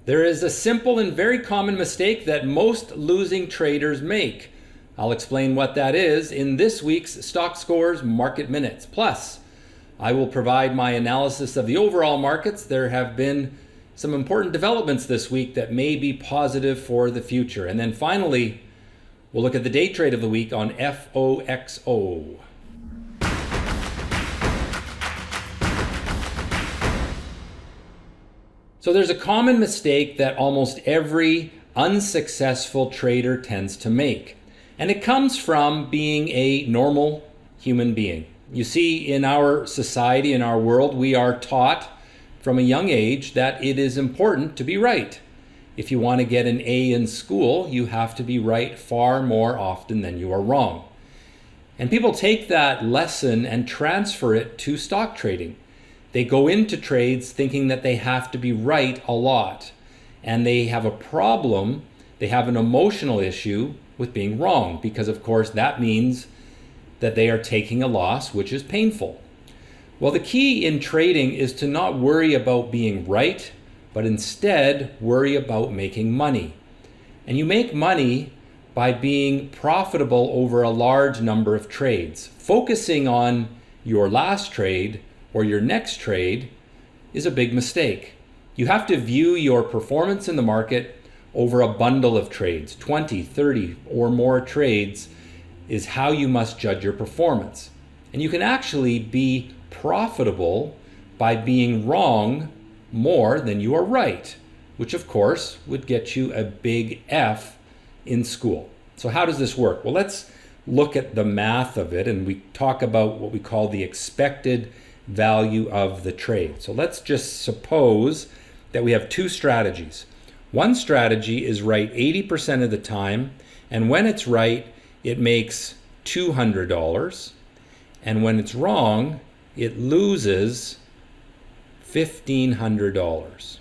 There is a simple and very common mistake that most losing traders make. I'll explain what that is in this week's Stockscores Market Minutes. Plus, I will provide my analysis of the overall markets. There have been some important developments this week that may be positive for the future. And then finally, we'll look at the day trade of the week on FOXO. So there's a common mistake that almost every unsuccessful trader tends to make. And it comes from being a normal human being. You see, in our society, in our world, we are taught from a young age that it is important to be right. If you want to get an A in school, you have to be right far more often than you are wrong. And people take that lesson and transfer it to stock trading. They go into trades thinking that they have to be right a lot, and they have a problem, they have an emotional issue with being wrong, because of course that means that they are taking a loss, which is painful. Well, the key in trading is to not worry about being right, but instead worry about making money. And you make money by being profitable over a large number of trades. Focusing on your last trade or your next trade is a big mistake. You have to view your performance in the market over a bundle of trades. 20, 30 or more trades is how you must judge your performance. And you can actually be profitable by being wrong more than you are right, which of course would get you a big F in school. So how does this work? Well, let's look at the math of it, and we talk about what we call the expected value of the trade. So let's just suppose that we have two strategies. One strategy is right 80% of the time, and when it's right, it makes $200, and when it's wrong, it loses $1,500.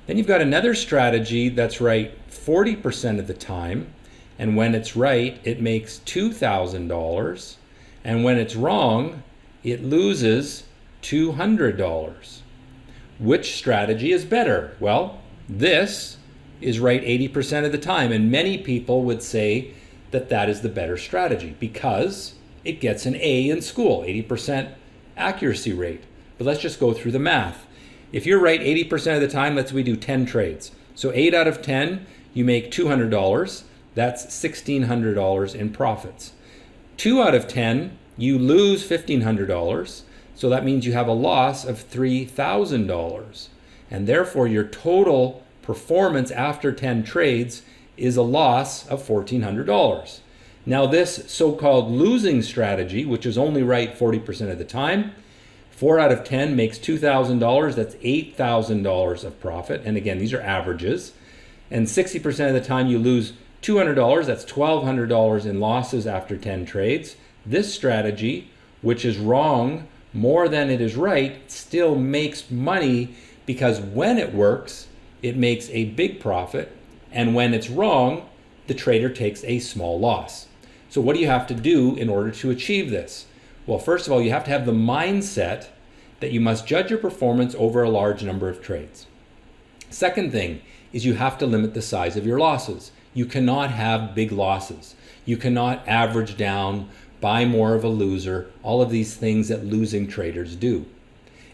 Then you've got another strategy that's right 40% of the time, and when it's right, it makes $2,000, and when it's wrong, it loses $200. Which strategy is better? Well, this is right 80% of the time, and many people would say that that is the better strategy because it gets an A in school, 80% accuracy rate. But let's just go through the math. If you're right 80% of the time, let's we do 10 trades. So 8 out of 10, you make $200. That's $1,600 in profits. 2 out of 10, you lose $1,500. So that means you have a loss of $3,000. And therefore your total performance after 10 trades is a loss of $1,400. Now this so-called losing strategy, which is only right 40% of the time, 4 out of 10 makes $2,000. That's $8,000 of profit. And again, these are averages. And 60% of the time you lose $200. That's $1,200 in losses after 10 trades. This strategy, which is wrong more than it is right, still makes money because when it works, it makes a big profit. And when it's wrong, the trader takes a small loss. So what do you have to do in order to achieve this? Well, first of all, you have to have the mindset that you must judge your performance over a large number of trades. Second thing is you have to limit the size of your losses. You cannot have big losses. You cannot average down, buy more of a loser, all of these things that losing traders do.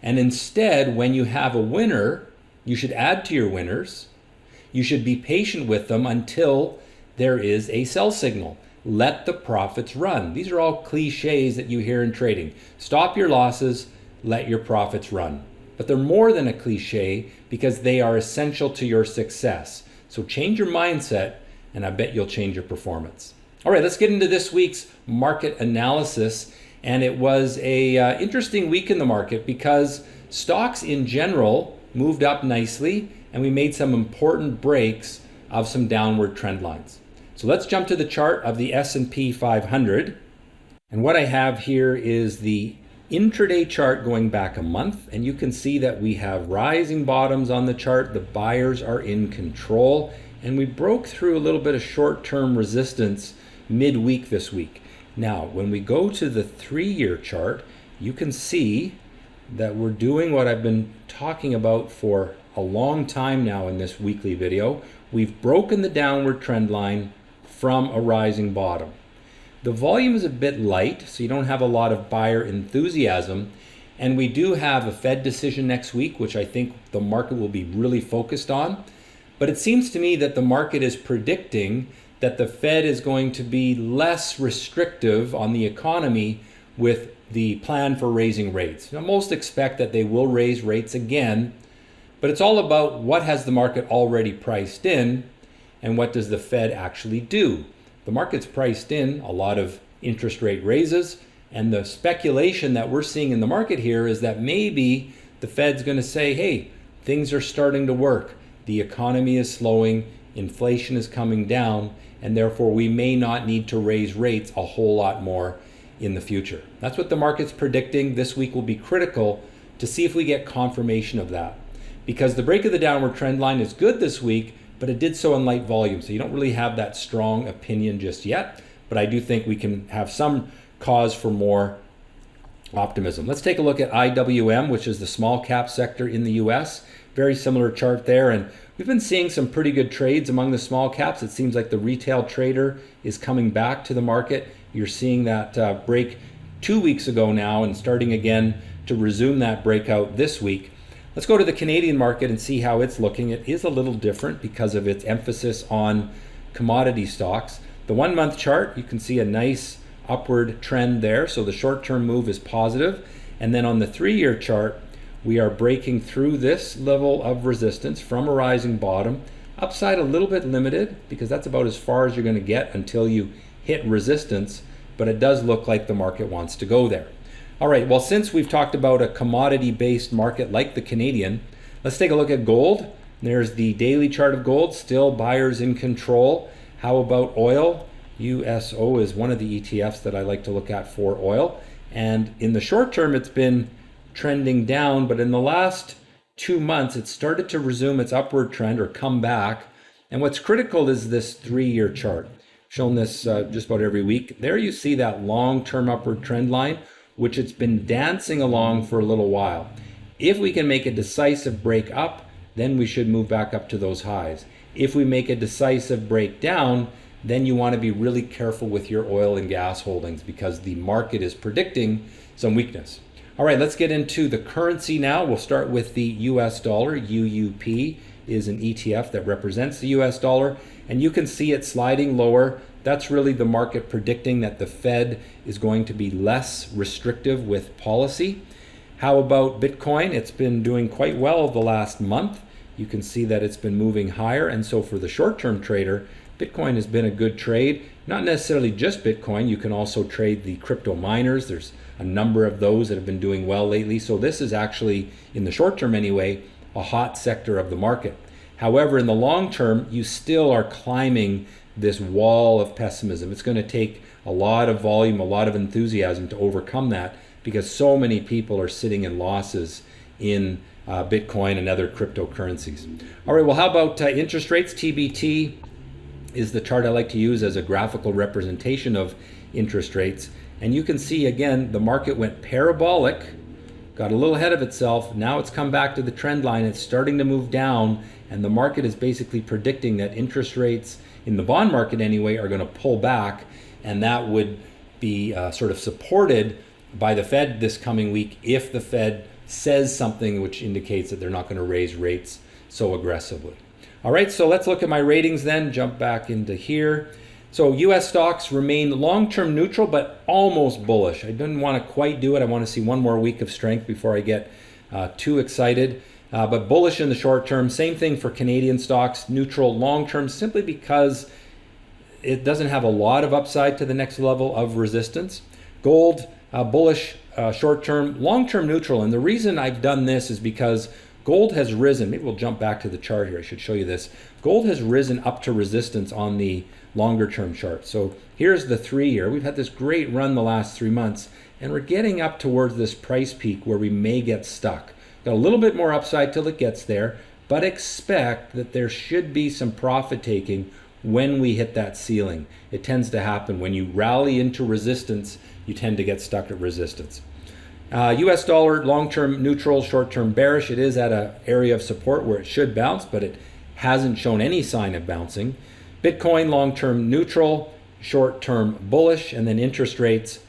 And instead, when you have a winner, you should add to your winners. You should be patient with them until there is a sell signal. Let the profits run. These are all cliches that you hear in trading. Stop your losses, let your profits run. But they're more than a cliche because they are essential to your success. So change your mindset and I bet you'll change your performance. All right, let's get into this week's market analysis. And it was a interesting week in the market because stocks in general moved up nicely and we made some important breaks of some downward trend lines. So let's jump to the chart of the S&P 500. And what I have here is the intraday chart going back a month. And you can see that we have rising bottoms on the chart. The buyers are in control. And we broke through a little bit of short-term resistance midweek this week. Now, when we go to the 3-year chart, you can see that we're doing what I've been talking about for a long time now in this weekly video. We've broken the downward trend line from a rising bottom. The volume is a bit light, so you don't have a lot of buyer enthusiasm. And we do have a Fed decision next week, which I think the market will be really focused on. But it seems to me that the market is predicting that the Fed is going to be less restrictive on the economy with the plan for raising rates. Now, most expect that they will raise rates again, but it's all about what has the market already priced in and what does the Fed actually do. The market's priced in a lot of interest rate raises, and the speculation that we're seeing in the market here is that maybe the Fed's going to say, hey, things are starting to work. The economy is slowing, inflation is coming down, and therefore we may not need to raise rates a whole lot more in the future. That's what the market's predicting. This week will be critical to see if we get confirmation of that. Because the break of the downward trend line is good this week, but it did so in light volume. So you don't really have that strong opinion just yet, but I do think we can have some cause for more optimism. Let's take a look at IWM, which is the small cap sector in the US. Very similar chart there, and we've been seeing some pretty good trades among the small caps. It seems like the retail trader is coming back to the market. You're seeing that break 2 weeks ago now and starting again to resume that breakout this week. Let's go to the Canadian market and see how it's looking. It is a little different because of its emphasis on commodity stocks. The 1 month chart, you can see a nice upward trend there. So the short-term move is positive. And then on the 3-year chart, we are breaking through this level of resistance from a rising bottom. Upside a little bit limited because that's about as far as you're going to get until you hit resistance, but it does look like the market wants to go there. All right, well, since we've talked about a commodity-based market like the Canadian, let's take a look at gold. There's the daily chart of gold, still buyers in control. How about oil? USO is one of the ETFs that I like to look at for oil. And in the short term, it's been trending down, but in the last 2 months, it started to resume its upward trend or come back. And what's critical is this 3-year chart. Shown this just about every week. There you see that long-term upward trend line, which it's been dancing along for a little while. If we can make a decisive break up, then we should move back up to those highs. If we make a decisive break down, then you want to be really careful with your oil and gas holdings because the market is predicting some weakness. All right, let's get into the currency now. We'll start with the US dollar. UUP is an ETF that represents the US dollar, and you can see it sliding lower. That's really the market predicting that the Fed is going to be less restrictive with policy. How about Bitcoin? It's been doing quite well the last month. You can see that it's been moving higher, and so for the short-term trader, Bitcoin has been a good trade. Not necessarily just Bitcoin, you can also trade the crypto miners. There's a number of those that have been doing well lately. So this is actually, in the short term anyway, a hot sector of the market. However, in the long term, you still are climbing this wall of pessimism. It's going to take a lot of volume, a lot of enthusiasm to overcome that because so many people are sitting in losses in Bitcoin and other cryptocurrencies. All right, well, how about interest rates? TBT is the chart I like to use as a graphical representation of interest rates. And you can see, again, the market went parabolic, got a little ahead of itself. Now it's come back to the trend line. It's starting to move down, and the market is basically predicting that interest rates, in the bond market anyway, are going to pull back, and that would be sort of supported by the Fed this coming week if the Fed says something which indicates that they're not going to raise rates so aggressively. All right, so let's look at my ratings then, jump back into here. So US stocks remain long-term neutral, but almost bullish. I didn't want to quite do it. I want to see one more week of strength before I get too excited. But bullish in the short term. Same thing for Canadian stocks, neutral long-term, simply because it doesn't have a lot of upside to the next level of resistance. Gold, bullish short-term, long-term neutral. And the reason I've done this is because gold has risen. Maybe we'll jump back to the chart here. I should show you this. Gold has risen up to resistance on the longer term chart. So here's the 3-year. We've had this great run the last 3 months, and we're getting up towards this price peak where we may get stuck. Got a little bit more upside till it gets there, but expect that there should be some profit taking when we hit that ceiling. It tends to happen when you rally into resistance, you tend to get stuck at resistance. US dollar, long-term neutral, short-term bearish. It is at an area of support where it should bounce, but it hasn't shown any sign of bouncing. Bitcoin, long-term neutral, short-term bullish, and then interest rates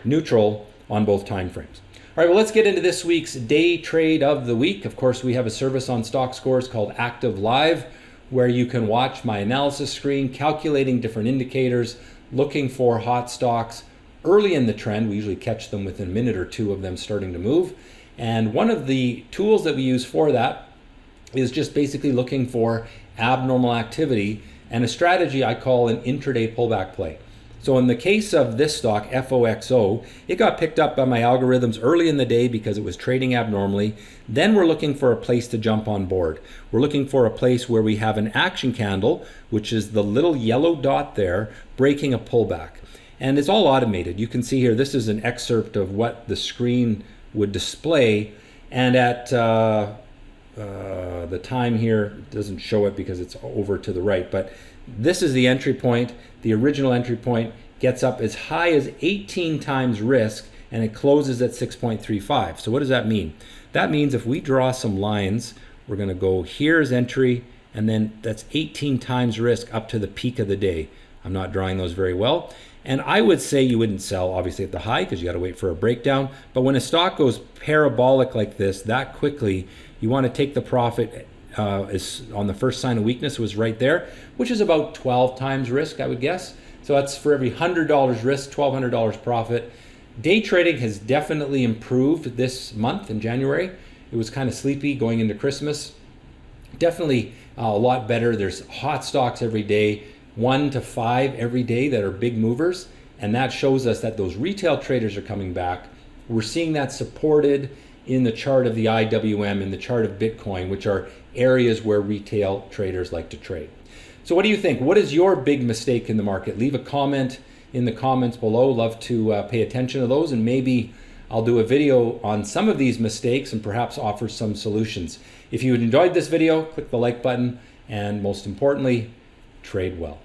neutral on both time frames. All right, well, let's get into this week's day trade of the week. Of course, we have a service on Stockscores called Active Live, where you can watch my analysis screen, calculating different indicators, looking for hot stocks early in the trend. We usually catch them within a minute or two of them starting to move. And one of the tools that we use for that is just basically looking for abnormal activity and a strategy I call an intraday pullback play. So in the case of this stock, FOXO, it got picked up by my algorithms early in the day because it was trading abnormally. Then we're looking for a place to jump on board. We're looking for a place where we have an action candle, which is the little yellow dot there, breaking a pullback. And it's all automated. You can see here, this is an excerpt of what the screen would display. And at the time here, it doesn't show it because it's over to the right, but this is the entry point. The original entry point gets up as high as 18 times risk, and it closes at 6.35. So what does that mean? That means if we draw some lines, we're going to go here's entry, and then that's 18 times risk up to the peak of the day. I'm not drawing those very well. And I would say you wouldn't sell, obviously, at the high because you got to wait for a breakdown. But when a stock goes parabolic like this that quickly, you want to take the profit is on the first sign of weakness was right there, which is about 12 times risk, I would guess. So that's for every $100 risk, $1,200 profit. Day trading has definitely improved this month in January. It was kind of sleepy going into Christmas. Definitely a lot better. There's hot stocks every day, 1 to 5 every day that are big movers. And that shows us that those retail traders are coming back. We're seeing that supported in the chart of the IWM, in the chart of Bitcoin, which are areas where retail traders like to trade. So what do you think? What is your big mistake in the market? Leave a comment in the comments below. Love to pay attention to those, and maybe I'll do a video on some of these mistakes and perhaps offer some solutions. If you enjoyed this video, click the like button, and most importantly, trade well.